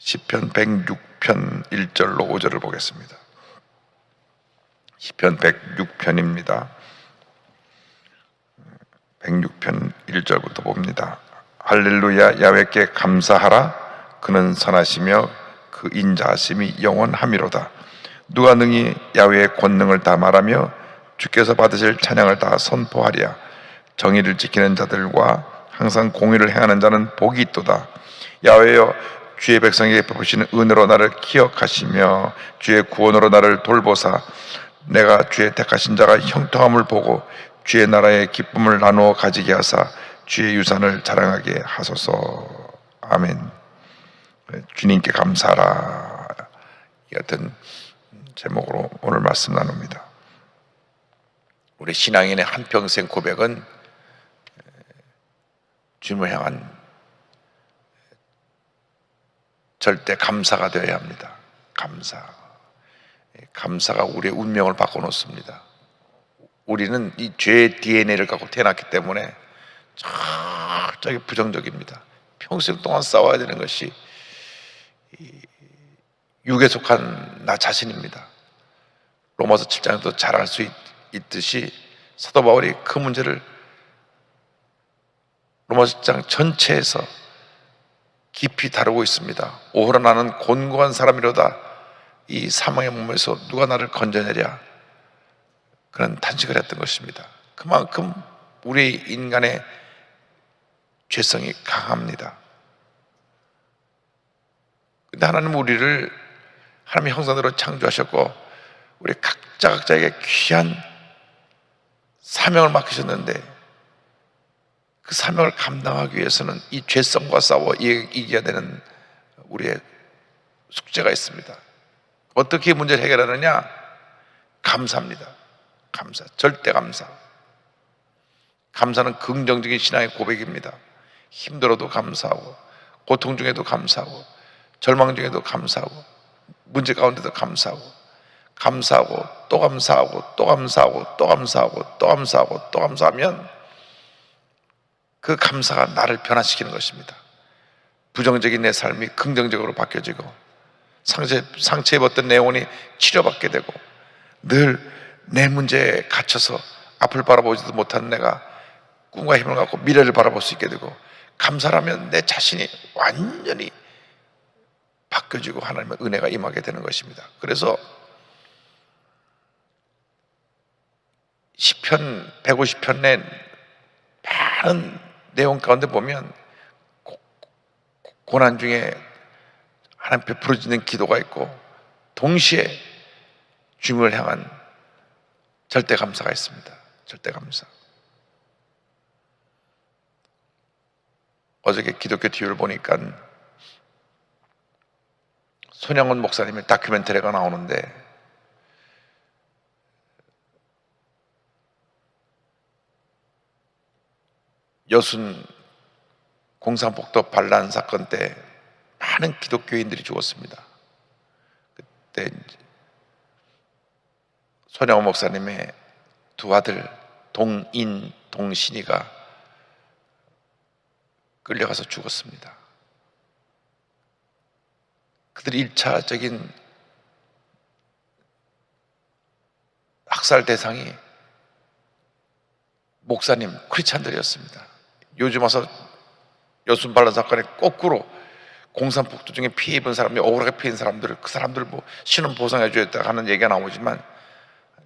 시편 106편 1절로 5절을 보겠습니다. 시편 106편입니다. 106편 1절부터 봅니다. 할렐루야, 야훼께 감사하라. 그는 선하시며 그 인자하심이 영원하미로다. 누가 능히 야훼의 권능을 다 말하며 주께서 받으실 찬양을 다 선포하랴. 정의를 지키는 자들과 항상 공의를 행하는 자는 복이 있도다. 야훼여, 주의 백성에게 베푸시는 은혜로 나를 기억하시며 주의 구원으로 나를 돌보사 내가 주의 택하신 자가 형통함을 보고 주의 나라의 기쁨을 나누어 가지게 하사 주의 유산을 자랑하게 하소서. 아멘. 주님께 감사하라. 이 같은 제목으로 오늘 말씀 나눕니다. 우리 신앙인의 한평생 고백은 주님을 향한 절대 감사가 되어야 합니다. 감사가 우리의 운명을 바꿔놓습니다. 우리는 이 죄의 DNA를 갖고 태어났기 때문에 철저하게 부정적입니다. 평생 동안 싸워야 되는 것이 육에 속한 나 자신입니다. 로마서 7장에도 잘 알 수 있듯이 사도 바울이 그 문제를 로마서 7장 전체에서 깊이 다루고 있습니다. 오호라 나는 곤고한 사람이로다. 이 사망의 몸에서 누가 나를 건져내랴. 그런 탄식을 했던 것입니다. 그만큼 우리 인간의 죄성이 강합니다. 근데 하나님은 우리를 하나님의 형상대로 창조하셨고 우리 각자에게 귀한 사명을 맡기셨는데 그 사명을 감당하기 위해서는 이 죄성과 싸워 이겨야 되는 우리의 숙제가 있습니다. 어떻게 문제를 해결하느냐? 감사입니다. 절대 감사. 감사는 긍정적인 신앙의 고백입니다. 힘들어도 감사하고, 고통 중에도 감사하고, 절망 중에도 감사하고, 문제 가운데도 감사하고, 또 감사하고, 또 감사하고, 또 감사하고, 또 감사하고, 또 감사하면 그 감사가 나를 변화시키는 것입니다. 부정적인 내 삶이 긍정적으로 바뀌어지고 상처 입었던 내 영혼이 치료받게 되고 늘 내 문제에 갇혀서 앞을 바라보지도 못하는 내가 꿈과 힘을 갖고 미래를 바라볼 수 있게 되고 감사하면 내 자신이 완전히 바뀌어지고 하나님의 은혜가 임하게 되는 것입니다. 그래서 시편 150편 내 많은 내용 가운데 보면 고난 중에 하나님 베풀어지는 기도가 있고 동시에 주님을 향한 절대 감사가 있습니다. 절대 감사. 어저께 기독교 TV를 보니까 손양원 목사님의 다큐멘터리가 나오는데 여순 공산폭도 반란 사건 때 많은 기독교인들이 죽었습니다. 그때 손양원 목사님의 두 아들 동인, 동신이가 끌려가서 죽었습니다. 그들이 1차적인 학살 대상이 목사님, 크리스찬들이었습니다. 요즘 와서 여순 반란 사건에 거꾸로 공산폭도 중에 피해 입은 사람이 억울하게 피해 입은 사람들을 그 사람들 뭐 신원 보상해 줘야겠다 하는 얘기가 나오지만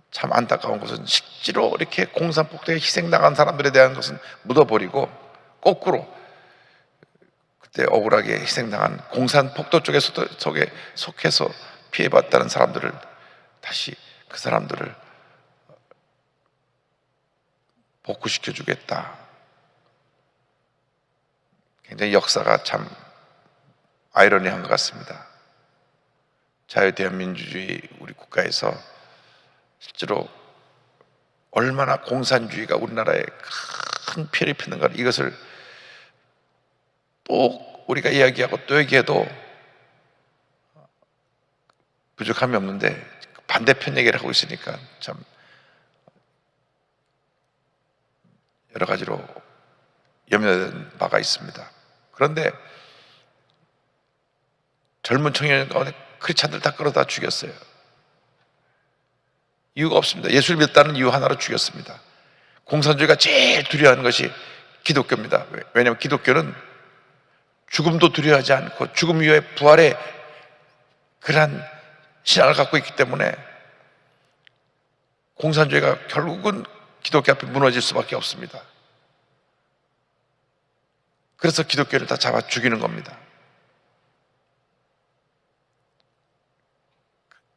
참 안타까운 것은 실제로 이렇게 공산폭도에 희생당한 사람들에 대한 것은 묻어버리고 거꾸로 그때 억울하게 희생당한 공산폭도 속에 속해서 피해봤다는 사람들을 다시 그 사람들을 복구시켜 주겠다. 굉장히 역사가 참 아이러니한 것 같습니다. 자유대한민주주의 우리 국가에서 실제로 얼마나 공산주의가 우리나라에 큰 피해를 입히는가 이것을 또 우리가 이야기하고 또 얘기해도 부족함이 없는데 반대편 얘기를 하고 있으니까 참 여러 가지로 염려되는 바가 있습니다. 그런데 젊은 청년 크리스찬들 다 끌어다 죽였어요. 이유가 없습니다. 예수를 믿었다는 이유 하나로 죽였습니다. 공산주의가 제일 두려워하는 것이 기독교입니다. 왜냐하면 기독교는 죽음도 두려워하지 않고 죽음 이후에 부활의 그러한 신앙을 갖고 있기 때문에 공산주의가 결국은 기독교 앞에 무너질 수밖에 없습니다. 그래서 기독교를 다 잡아 죽이는 겁니다.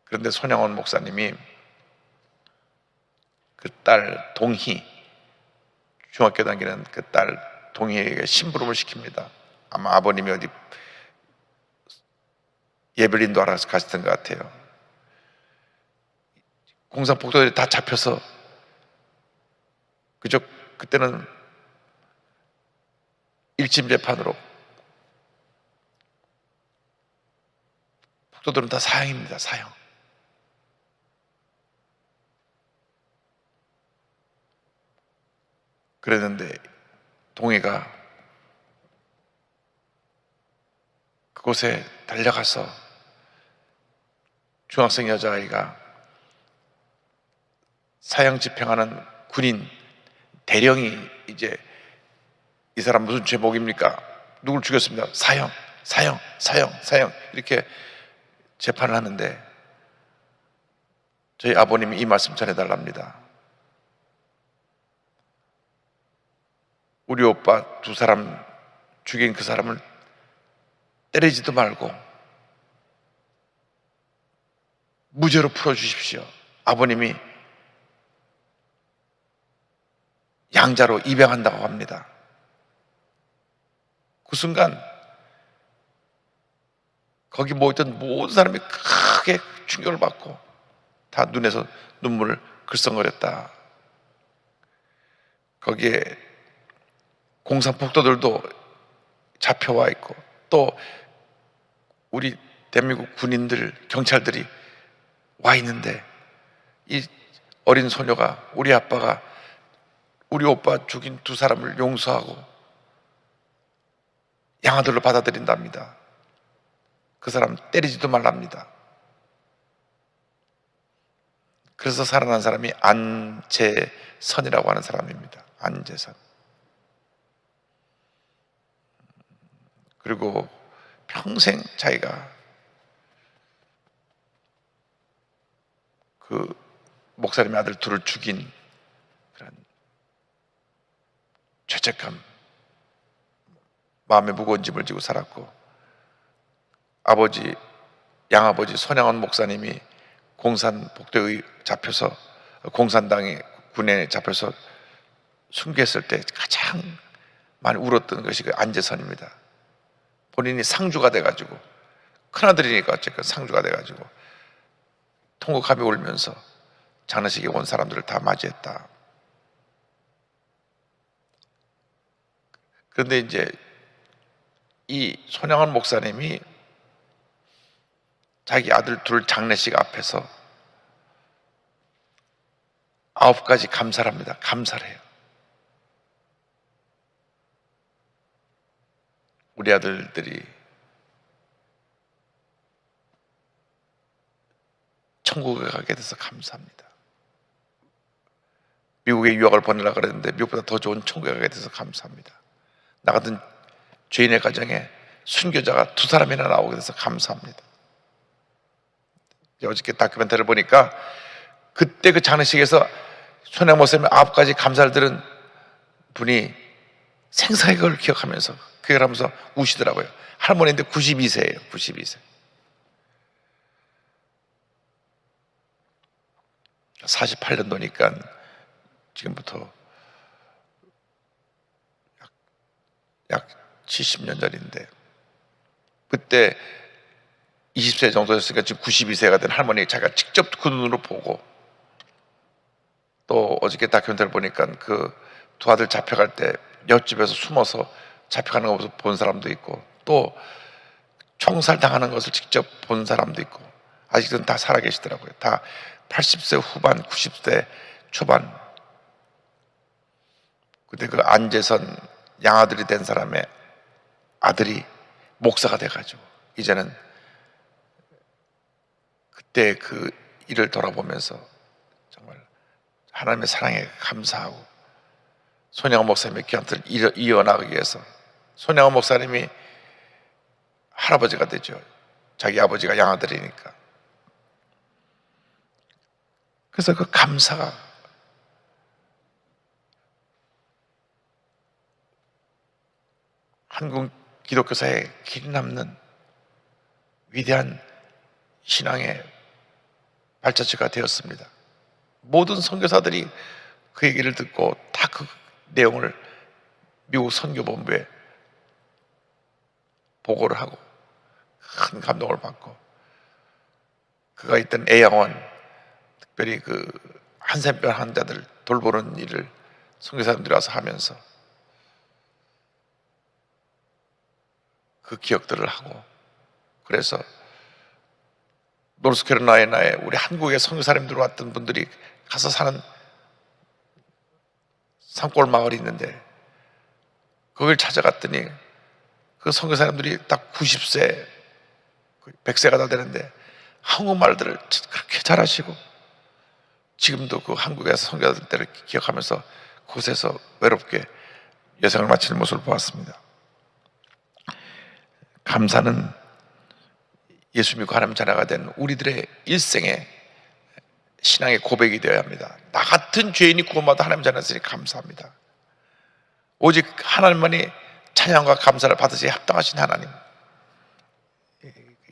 그런데 손양원 목사님이 그 딸 동희, 중학교 다니는 그 딸 동희에게 심부름을 시킵니다. 아마 아버님이 어디 예벨린도 알아서 가시던 것 같아요. 공산폭도들이 다 잡혀서 그때는 1심 재판으로 폭도들은 다 사형입니다. 사형. 그랬는데 동해가 그곳에 달려가서 중학생 여자아이가 사형 집행하는 군인 대령이 이제 이 사람 무슨 죄목입니까? 누굴 죽였습니다. 사형, 사형, 사형, 사형 이렇게 재판을 하는데 저희 아버님이 이 말씀 전해달랍니다. 우리 오빠 두 사람 죽인 그 사람을 때리지도 말고 무죄로 풀어주십시오. 아버님이 양자로 입양한다고 합니다. 그 순간 거기 모였던 모든 사람이 크게 충격을 받고 다 눈에서 눈물을 글썽거렸다. 거기에 공산폭도들도 잡혀와 있고 또 우리 대한민국 군인들, 경찰들이 와 있는데 이 어린 소녀가 우리 아빠가 우리 오빠 죽인 두 사람을 용서하고 양아들로 받아들인답니다. 그 사람 때리지도 말랍니다. 그래서 살아난 사람이 안재선이라고 하는 사람입니다. 안재선. 그리고 평생 자기가 그 목사님의 아들 둘을 죽인 그런 죄책감, 마음에 무거운 짐을 지고 살았고 아버지, 양아버지 손양원 목사님이 공산폭도에 잡혀서 공산당의 군에 잡혀서 순교했을 때 가장 많이 울었던 것이 그 안재선입니다. 본인이 상주가 돼가지고 큰아들이니까 어쨌든 상주가 돼가지고 통곡하며 울면서 장례식에 온 사람들을 다 맞이했다. 그런데 이제 이 손양원 목사님이 자기 아들 둘 장례식 앞에서 9가지 감사를 합니다. 감사를 해요. 우리 아들들이 천국에 가게 돼서 감사합니다. 미국에 유학을 보내려고 그랬는데 미국보다 더 좋은 천국에 가게 돼서 감사합니다. 나 같은 죄인의 가정에 순교자가 2사람이나 나오게 돼서 감사합니다. 어저께 다큐멘터리를 보니까 그때 그 장례식에서 손양 목사님의 9가지 감사를 들은 분이 생생하게 그걸 기억하면서 그 얘기를 하면서 우시더라고요. 할머니인데 92세예요. 92세. 48년도니까 지금부터 약 70년 전인데 그때 20세 정도였으니까 지금 92세가 된 할머니 자기가 직접 그 눈으로 보고 또 어저께 다큐멘터리 보니까 그 두 아들 잡혀갈 때 옆집에서 숨어서 잡혀가는 것을 본 사람도 있고 또 총살 당하는 것을 직접 본 사람도 있고 아직은 다 살아계시더라고요. 다 80세 후반, 90세 초반. 그때 그 안재선 양아들이 된 사람의 아들이 목사가 돼가지고 이제는 그때 그 일을 돌아보면서 정말 하나님의 사랑에 감사하고 손양원 목사님의 귀한을 이어나가기 위해서 손양원 목사님이 할아버지가 되죠. 자기 아버지가 양아들이니까. 그래서 그 감사가 한국 기독교사에 길 남는 위대한 신앙의 발자취가 되었습니다. 모든 선교사들이 그 얘기를 듣고 다 그 내용을 미국 선교본부에 보고를 하고 큰 감동을 받고, 그가 있던 애양원, 특별히 그 한센병 환자들 돌보는 일을 선교사님들이 와서 하면서 그 기억들을 하고, 그래서 노스캐롤라이나에 우리 한국의 선교사님들 왔던 분들이 가서 사는 산골 마을이 있는데 거길 찾아갔더니 그 선교사님들이 딱 90세, 100세가 다 되는데 한국말들을 그렇게 잘하시고, 지금도 그 한국에서 선교사들 때를 기억하면서 그곳에서 외롭게 여생을 마치는 모습을 보았습니다. 감사는 예수 믿고 하나님 자녀가 된 우리들의 일생의 신앙의 고백이 되어야 합니다. 나 같은 죄인이 구원받아 하나님 자녀였으니 감사합니다. 오직 하나님만이 찬양과 감사를 받으시기에 합당하신 하나님.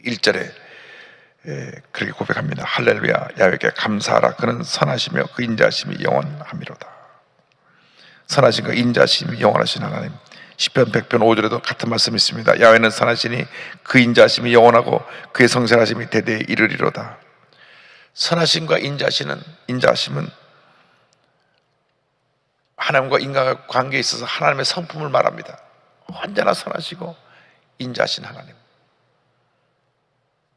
1절에 그렇게 고백합니다. 할렐루야, 야훼께 감사하라. 그는 선하시며 그 인자하심이 영원하미로다. 선하신 그 인자하심이 영원하신 하나님. 시편 100편 5절에도 같은 말씀이 있습니다. 야훼는 선하시니 그 인자하심이 영원하고 그의 성실하심이 대대에 이르리로다. 선하심과 인자하심은 하나님과 인간의 관계에 있어서 하나님의 성품을 말합니다. 언제나 선하시고 인자하신 하나님.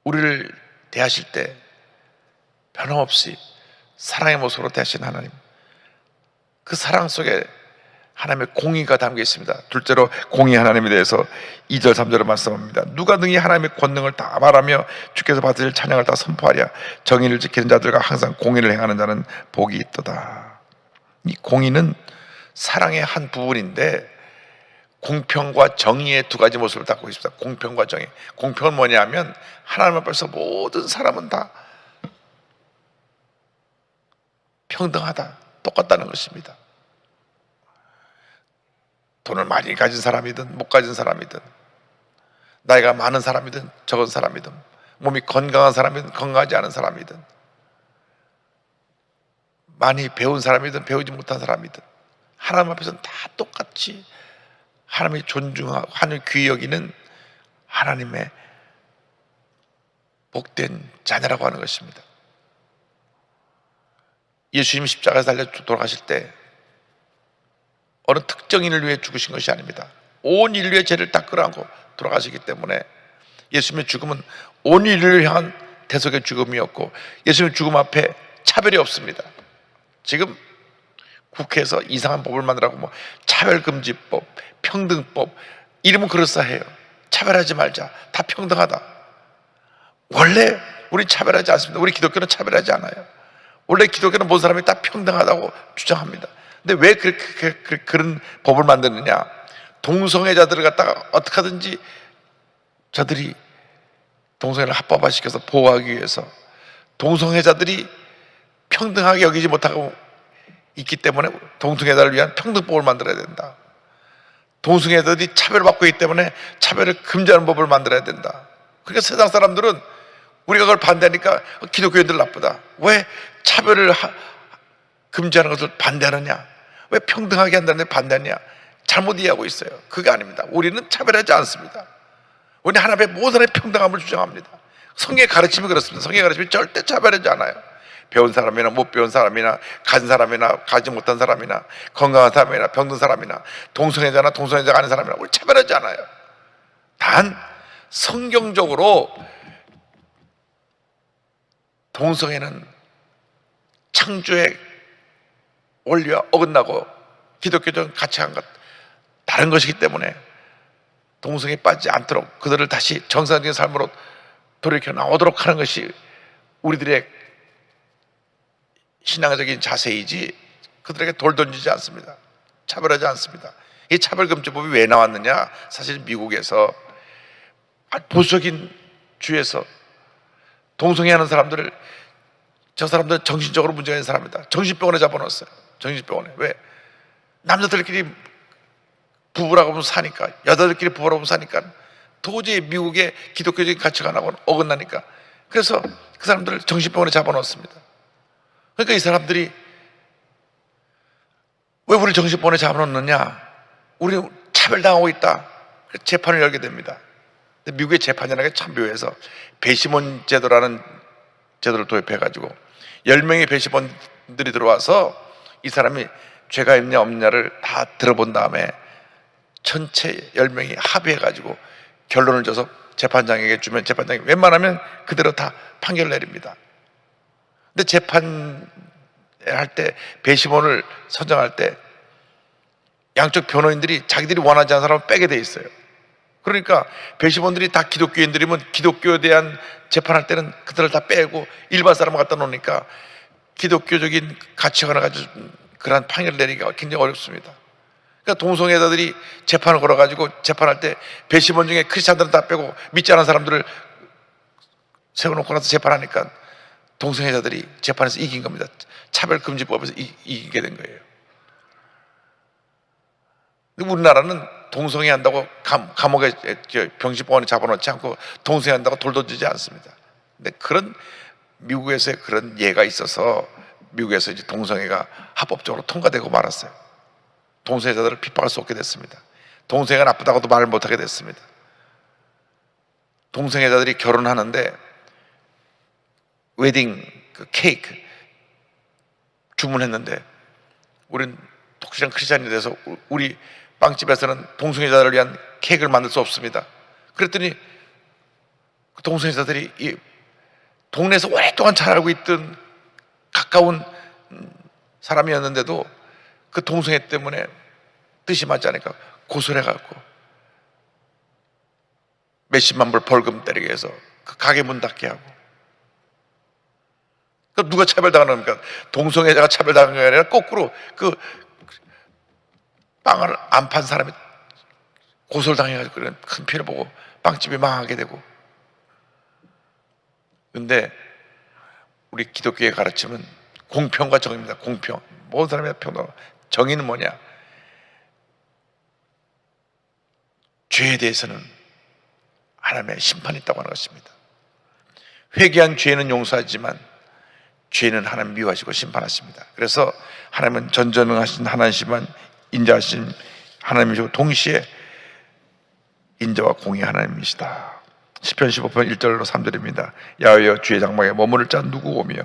우리를 대하실 때 변함없이 사랑의 모습으로 대하신 하나님. 그 사랑 속에 하나님의 공의가 담겨 있습니다. 둘째로 공의 하나님에 대해서 2절 3절을 말씀합니다. 누가 능히 하나님의 권능을 다 말하며 주께서 받으실 찬양을 다 선포하랴. 정의를 지키는 자들과 항상 공의를 행하는 자는 복이 있도다. 이 공의는 사랑의 한 부분인데 공평과 정의의 두 가지 모습을 갖고 있습니다. 공평과 정의. 공평은 뭐냐면 하나님 앞에서 모든 사람은 다 평등하다, 똑같다는 것입니다. 돈을 많이 가진 사람이든 못 가진 사람이든, 나이가 많은 사람이든 적은 사람이든, 몸이 건강한 사람이든 건강하지 않은 사람이든, 많이 배운 사람이든 배우지 못한 사람이든 하나님 앞에서는 다 똑같이 하나님이 존중하고 하나님 귀히 여기는 하나님의 복된 자녀라고 하는 것입니다. 예수님 십자가에서 달려 돌아가실 때 어느 특정인을 위해 죽으신 것이 아닙니다. 온 인류의 죄를 다 끌어안고 돌아가시기 때문에 예수님의 죽음은 온 인류를 향한 대속의 죽음이었고, 예수님의 죽음 앞에 차별이 없습니다. 지금 국회에서 이상한 법을 만들라고 뭐 차별금지법, 평등법, 이름은 그럴싸해요. 차별하지 말자, 다 평등하다. 원래 우리 차별하지 않습니다. 우리 기독교는 차별하지 않아요. 원래 기독교는 모든 사람이 다 평등하다고 주장합니다. 근데 왜 그런 법을 만드느냐? 동성애자들을 갖다가 어떻게 하든지 저들이 동성애를 합법화시켜서 보호하기 위해서, 동성애자들이 평등하게 여기지 못하고 있기 때문에 동성애자를 위한 평등법을 만들어야 된다. 동성애자들이 차별받고 있기 때문에 차별을 금지하는 법을 만들어야 된다. 그러니까 세상 사람들은 우리가 그걸 반대하니까 기독교인들 나쁘다. 왜 차별을 금지하는 것을 반대하느냐? 왜 평등하게 한다는데 반대하냐? 잘못 이해하고 있어요. 그게 아닙니다. 우리는 차별하지 않습니다. 우리는 하나님의 모든 사람의 평등함을 주장합니다. 성경의 가르침이 그렇습니다. 성경의 가르침이 절대 차별하지 않아요. 배운 사람이나 못 배운 사람이나 가진 사람이나 가지 못한 사람이나 건강한 사람이나 병든 사람이나 동성애자나 동성애자가 아닌 사람이나 우리 차별하지 않아요. 단 성경적으로 동성애는 창조의 원리와 어긋나고 기독교적인 가치관과 다른 것이기 때문에 동성애에 빠지지 않도록 그들을 다시 정상적인 삶으로 돌이켜 나오도록 하는 것이 우리들의 신앙적인 자세이지 그들에게 돌 던지지 않습니다. 차별하지 않습니다. 이 차별금지법이 왜 나왔느냐? 사실 미국에서 보수적인 주에서 동성애하는 사람들을, 저 사람들 정신적으로 문제가 있는 사람이다, 정신병원에 잡아놨어요. 정신병원에. 왜? 남자들끼리 부부라고 하면 사니까, 여자들끼리 부부라고 하면 사니까 도저히 미국의 기독교적인 가치관하고는 어긋나니까. 그래서 그 사람들을 정신병원에 잡아놓습니다. 그러니까 이 사람들이 왜 우리를 정신병원에 잡아놓느냐? 우리 차별당하고 있다. 재판을 열게 됩니다. 근데 미국의 재판이라는 게 참 묘해서 배심원 제도라는 제도를 도입해가지고 10명의 배심원들이 들어와서 이 사람이 죄가 있냐 없느냐를 다 들어본 다음에 전체 10명이 합의해가지고 결론을 줘서 재판장에게 주면 재판장이 웬만하면 그대로 다 판결 내립니다. 근데 재판할 때 배심원을 선정할 때 양쪽 변호인들이 자기들이 원하지 않는 사람을 빼게 돼 있어요. 그러니까 배심원들이 다 기독교인들이면 기독교에 대한 재판할 때는 그들을 다 빼고 일반 사람을 갖다 놓으니까 기독교적인 가치관을 가지고 그러한 판결을 내리기가 굉장히 어렵습니다. 그러니까 동성애자들이 재판을 걸어가지고 재판할 때 배심원 중에 크리스찬들은 다 빼고 믿지 않은 사람들을 세워놓고 나서 재판하니까 동성애자들이 재판에서 이긴 겁니다. 차별금지법에서 이기게 된 거예요. 우리나라는 동성애 한다고 감옥에 병신병원에 잡아놓지 않고 동성애 한다고 돌 던지지 않습니다. 근데 그런 미국에서의 그런 예가 있어서 미국에서 이제 동성애가 합법적으로 통과되고 말았어요. 동성애자들을 핍박할 수 없게 됐습니다. 동성애가 나쁘다고도 말을 못하게 됐습니다. 동성애자들이 결혼하는데 웨딩 그 케이크 주문했는데 우린 독실한 크리스찬이 돼서 우리 빵집에서는 동성애자들을 위한 케이크를 만들 수 없습니다. 그랬더니 그 동성애자들이 이 동네에서 오랫동안 잘 알고 있던 가까운 사람이었는데도 그 동성애 때문에 뜻이 맞지 않으니까 고소를 해갖고 몇십만 불 벌금 때리게 해서 그 가게 문 닫게 하고. 그 누가 차별당하는 겁니까? 동성애자가 차별당하는 게 아니라 거꾸로 그 빵을 안 판 사람이 고소를 당해가지고 그런 큰 피해를 보고 빵집이 망하게 되고. 근데 우리 기독교의 가르침은 공평과 정의입니다. 공평. 모든 사람이 평등. 정의는 뭐냐? 죄에 대해서는 하나님의 심판이 있다고 하는 것입니다. 회개한 죄는 용서하지만 죄는 하나님 미워하시고 심판하십니다. 그래서 하나님은 전전능하신 하나님이시지만 인자하신 하나님이시고 동시에 인자와 공의 하나님이시다. 시편 15편 1절로 3절입니다. 야훼여 주의 장막에 머무를 자 누구 오며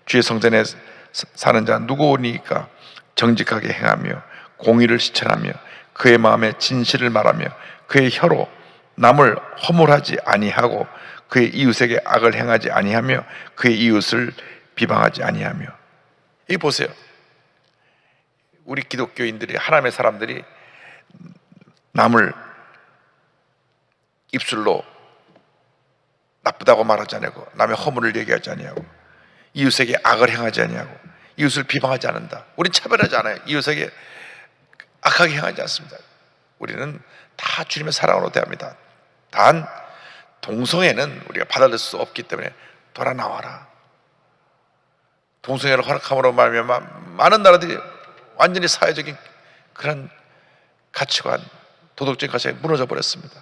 주의 성전에 사는 자 누구 오니까? 정직하게 행하며 공의를 실천하며 그의 마음에 진실을 말하며 그의 혀로 남을 허물하지 아니하고 그의 이웃에게 악을 행하지 아니하며 그의 이웃을 비방하지 아니하며. 이 보세요. 우리 기독교인들이, 하나님의 사람들이 남을 입술로 나쁘다고 말하지 아니하고 남의 허물을 얘기하지 아니하고 이웃에게 악을 행하지 아니하고 이웃을 비방하지 않는다. 우린 차별하지 않아요. 이웃에게 악하게 행하지 않습니다. 우리는 다 주님의 사랑으로 대합니다. 단 동성애는 우리가 받아들일 수 없기 때문에 돌아 나와라. 동성애를 허락함으로 말미암아 많은 나라들이 완전히 사회적인 그런 가치관, 도덕적인 가치관이 무너져 버렸습니다.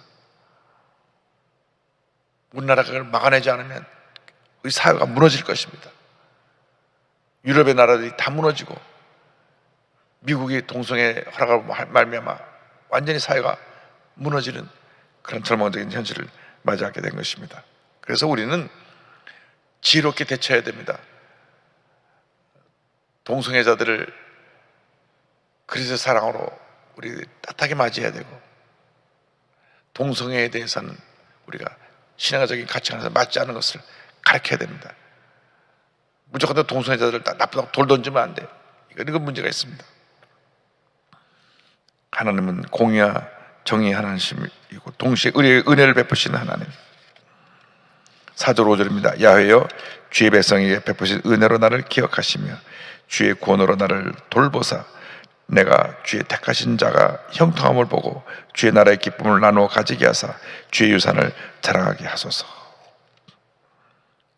우리나라가 그걸 막아내지 않으면 우리 사회가 무너질 것입니다. 유럽의 나라들이 다 무너지고 미국이 동성애 허락으로 말미암아 완전히 사회가 무너지는 그런 절망적인 현실을 맞이하게 된 것입니다. 그래서 우리는 지혜롭게 대처해야 됩니다. 동성애자들을 그리스도의 사랑으로 우리 따뜻하게 맞이해야 되고 동성애에 대해서는 우리가 신앙적인 가치관에서 맞지 않는 것을 가르쳐야 됩니다. 무조건 동성애자들을 나쁘다고 돌 던지면 안 돼요. 이건 문제가 있습니다. 하나님은 공의와 정의의 하나님이고 동시에 은혜를 베푸시는 하나님. 4절 5절입니다. 야훼여 주의 백성에게 베푸신 은혜로 나를 기억하시며 주의 구원으로 나를 돌보사 내가 주의 택하신 자가 형통함을 보고 주의 나라의 기쁨을 나누어 가지게 하사 주의 유산을 자랑하게 하소서.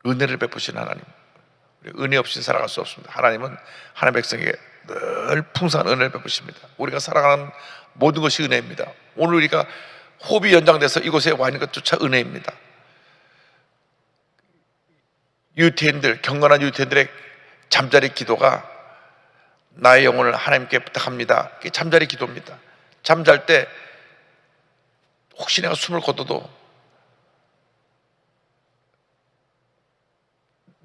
은혜를 베푸신 하나님, 은혜 없이 살아갈 수 없습니다. 하나님은 하나님의 백성에게 늘 풍성한 은혜를 베푸십니다. 우리가 살아가는 모든 것이 은혜입니다. 오늘 우리가 호흡이 연장돼서 이곳에 와 있는 것조차 은혜입니다. 유태인들, 경건한 유태인들의 잠자리 기도가 나의 영혼을 하나님께 부탁합니다. 그게 잠자리 기도입니다. 잠잘 때 혹시 내가 숨을 거둬도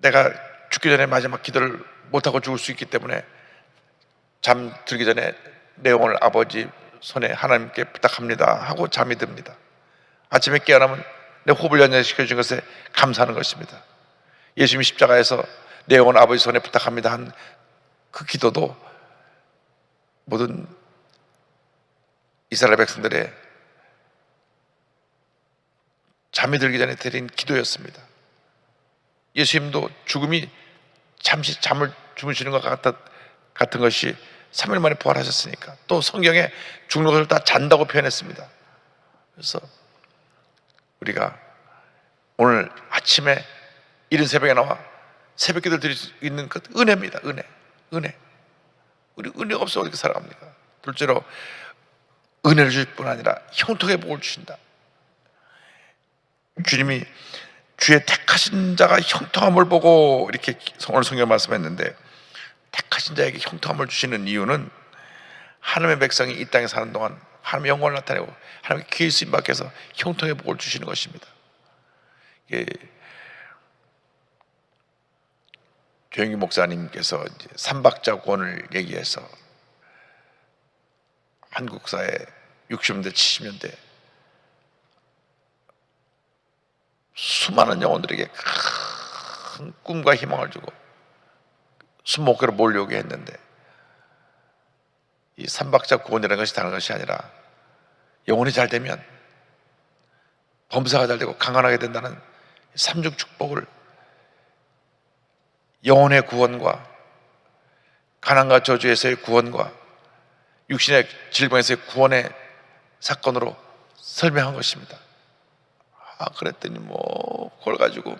내가 죽기 전에 마지막 기도를 못하고 죽을 수 있기 때문에 잠들기 전에 내 영혼을 아버지 손에 하나님께 부탁합니다 하고 잠이 듭니다. 아침에 깨어나면 내 호흡을 연장시켜 준 것에 감사하는 것입니다. 예수님이 십자가에서 내 영혼 아버지 손에 부탁합니다 한 그 기도도 모든 이스라엘 백성들의 잠이 들기 전에 드린 기도였습니다. 예수님도 죽음이 잠시 잠을 주무시는 것 같은 것이 3일 만에 부활하셨으니까, 또 성경에 죽는 것을 다 잔다고 표현했습니다. 그래서 우리가 오늘 아침에 이른 새벽에 나와 새벽 기도를 드릴 수 있는 것 은혜입니다. 은혜. 우리 은혜가 없어 어떻게 살아갑니까? 둘째로 은혜를 주실 뿐 아니라 형통의 복을 주신다. 주님이 주의 택하신 자가 형통함을 보고 이렇게 오늘 성경 말씀했는데, 택하신 자에게 형통함을 주시는 이유는 하나님의 백성이 이 땅에 사는 동안 하나님의 영광을 나타내고 하나님의 기회 쓰임 밖에서 형통의 복을 주시는 것입니다. 조영기 목사님께서 삼박자 구원을 얘기해서 한국사회 60년대 70년대 수많은 영혼들에게 큰 꿈과 희망을 주고 순목교로 몰려오게 했는데, 이 삼박자 구원이라는 것이 다른 것이 아니라 영혼이 잘 되면, 범사가 잘 되고 강건하게 된다는 삼중 축복을, 영혼의 구원과 가난과 저주에서의 구원과 육신의 질병에서의 구원의 사건으로 설명한 것입니다. 그랬더니 그걸 가지고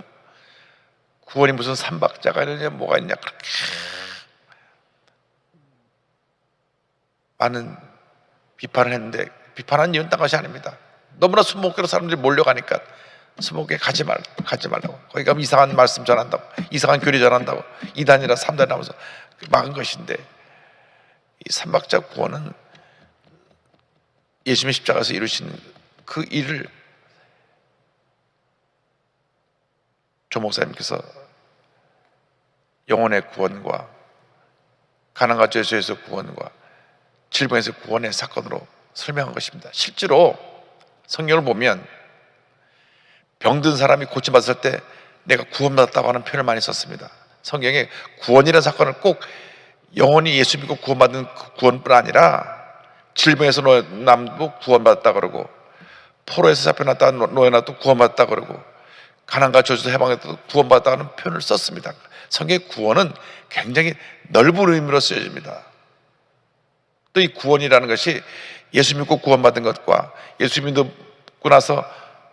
구원이 무슨 삼박자가 있느냐 뭐가 있냐 그렇게 많은 비판을 했는데, 비판한 이유는 딴 것이 아닙니다. 너무나 순목교로 사람들이 몰려가니까 순목교에 가지 말라고, 거기 가면 이상한 말씀 전한다고, 이상한 교리 전한다고, 2단이나 3단 하면서 막은 것인데, 이 삼박자 구원은 예수님의 십자가에서 이루신 그 일을 조 목사님께서 영혼의 구원과 가난과 저주에서 구원과 질병에서 구원의 사건으로 설명한 것입니다. 실제로 성경을 보면 병든 사람이 고침받았을 때 내가 구원받았다고 하는 표현을 많이 썼습니다. 성경에 구원이라는 사건을 꼭 영혼이 예수 믿고 구원받은 그 구원뿐 아니라 질병에서 놓여남도 구원받았다 그러고, 포로에서 잡혀놨다 놓여놔도 구원받았다 그러고, 가난과 저주에서 해방했다도 구원받았다는 표현을 썼습니다. 성경의 구원은 굉장히 넓은 의미로 쓰여집니다. 또 이 구원이라는 것이 예수 믿고 구원받은 것과 예수 믿고 나서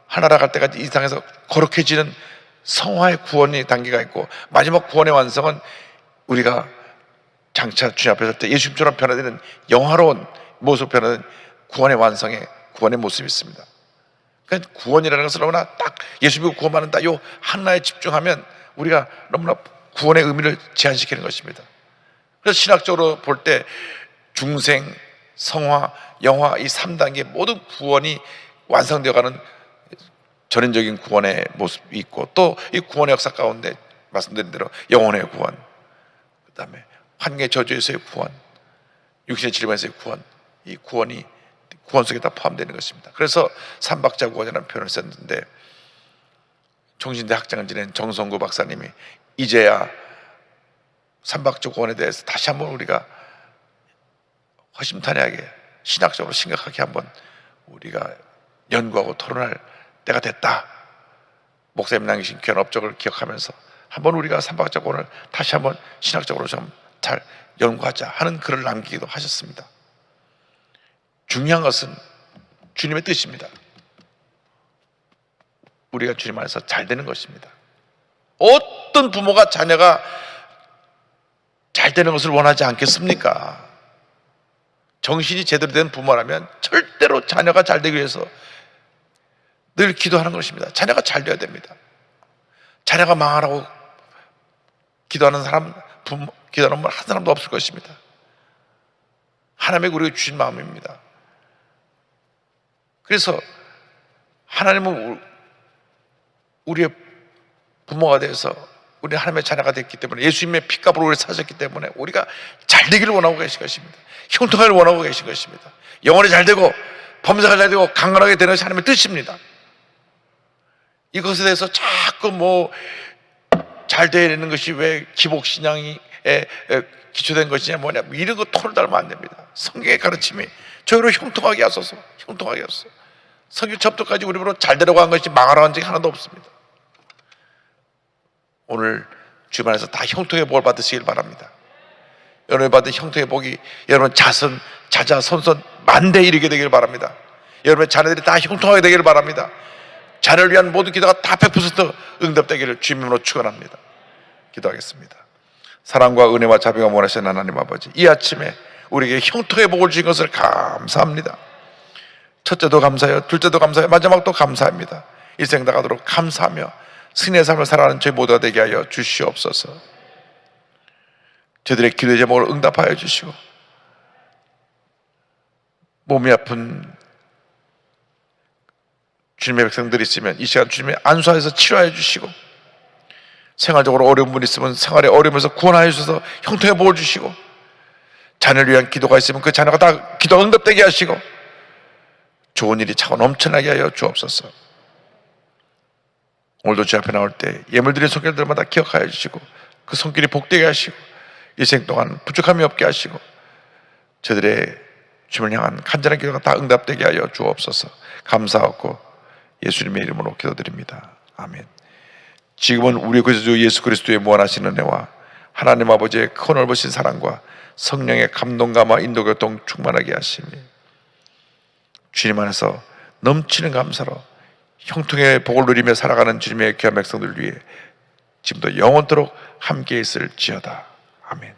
하나라 갈 때까지 이 땅에서 거룩해지는 성화의 구원의 단계가 있고, 마지막 구원의 완성은 우리가 장차 주님 앞에 설 때 예수님처럼 변화되는 영화로운 모습, 변화되는 구원의 완성의 구원의 모습이 있습니다. 그러니까 구원이라는 것을 너무나 딱 예수 믿고 구원받는다 요 하나에 집중하면 우리가 너무나 구원의 의미를 제한시키는 것입니다. 그래서 신학적으로 볼 때 중생, 성화, 영화 이 3단계 모든 구원이 완성되어가는 전인적인 구원의 모습이 있고, 또 이 구원의 역사 가운데 말씀드린 대로 영혼의 구원, 그 다음에 환경의 저주에서의 구원, 육신의 질병에서의 구원, 이 구원이 구원 속에 다 포함되는 것입니다. 그래서 삼박자 구원이라는 표현을 썼는데, 종신대 학장을 지낸 정성구 박사님이 이제야 삼박자 구원에 대해서 다시 한번 우리가 허심탄회하게 신학적으로 심각하게 한번 우리가 연구하고 토론할 때가 됐다, 목사님 남기신 귀한 업적을 기억하면서 한번 우리가 삼박자권을 다시 한번 신학적으로 좀 잘 연구하자 하는 글을 남기기도 하셨습니다. 중요한 것은 주님의 뜻입니다. 우리가 주님 안에서 잘 되는 것입니다. 어떤 부모가 자녀가 잘 되는 것을 원하지 않겠습니까? 정신이 제대로 된 부모라면 절대로 자녀가 잘 되기 위해서 늘 기도하는 것입니다. 자녀가 잘 되어야 됩니다. 자녀가 망하라고 기도하는 사람, 기도하는 분 한 사람도 없을 것입니다. 하나님이 우리에게 주신 마음입니다. 그래서 하나님은 우리의 부모가 돼서 우리 하나님의 자녀가 됐기 때문에, 예수님의 피값으로 우리를 사셨기 때문에 우리가 잘 되기를 원하고 계신 것입니다. 형통하기를 원하고 계신 것입니다. 영혼이 잘 되고 범사가 잘 되고 강건하게 되는 것이 하나님의 뜻입니다. 이것에 대해서 자꾸 잘 되어야 되는 것이 왜 기복신앙에 기초된 것이냐 뭐냐 이런 거 토를 달면 안 됩니다. 성경의 가르침이 저희로 형통하게 하소서, 형통하게 하소서. 성경 접도까지 우리로 잘 되려고 한 것이 망하라고 한 적이 하나도 없습니다. 오늘 주님 안에서 다 형통의 복을 받으시길 바랍니다. 여러분이 받은 형통의 복이 여러분 자손, 자자, 손손 만대 이르게 되길 바랍니다. 여러분의 자녀들이 다 형통하게 되기를 바랍니다. 자녀를 위한 모든 기도가 다 100% 응답되기를 주님으로 축원합니다. 기도하겠습니다. 사랑과 은혜와 자비가 원하시는 하나님 아버지, 이 아침에 우리에게 형통의 복을 주신 것을 감사합니다. 첫째도 감사해요, 둘째도 감사해요, 마지막도 감사합니다. 일생 다가도록 감사하며 승리의 삶을 살아가는 저희 모두가 되게 하여 주시옵소서. 저들의 기도의 제목을 응답하여 주시고, 몸이 아픈 주님의 백성들이 있으면 이 시간 주님의 안수하여서 치료하여 주시고, 생활적으로 어려운 분이 있으면 생활의 어려움에서 구원하여 주셔서 형통의 복을 주시고, 자녀를 위한 기도가 있으면 그 자녀가 다 기도 응답되게 하시고, 좋은 일이 차고 넘쳐나게 하여 주옵소서. 오늘도 주 앞에 나올 때 예물드린 손길들마다 기억하여 주시고, 그 손길이 복되게 하시고, 일생 동안 부족함이 없게 하시고, 저들의 주님을 향한 간절한 기도가 다 응답되게 하여 주옵소서. 감사하고 예수님의 이름으로 기도드립니다. 아멘. 지금은 우리 구주주 예수 그리스도의 무한하신 은혜와 하나님 아버지의 큰 넓으신 사랑과 성령의 감동감화 인도교통 충만하게 하시니, 주님 안에서 넘치는 감사로 형통의 복을 누리며 살아가는 주님의 귀한 백성들 위해 지금도 영원토록 함께 있을지어다. 아멘.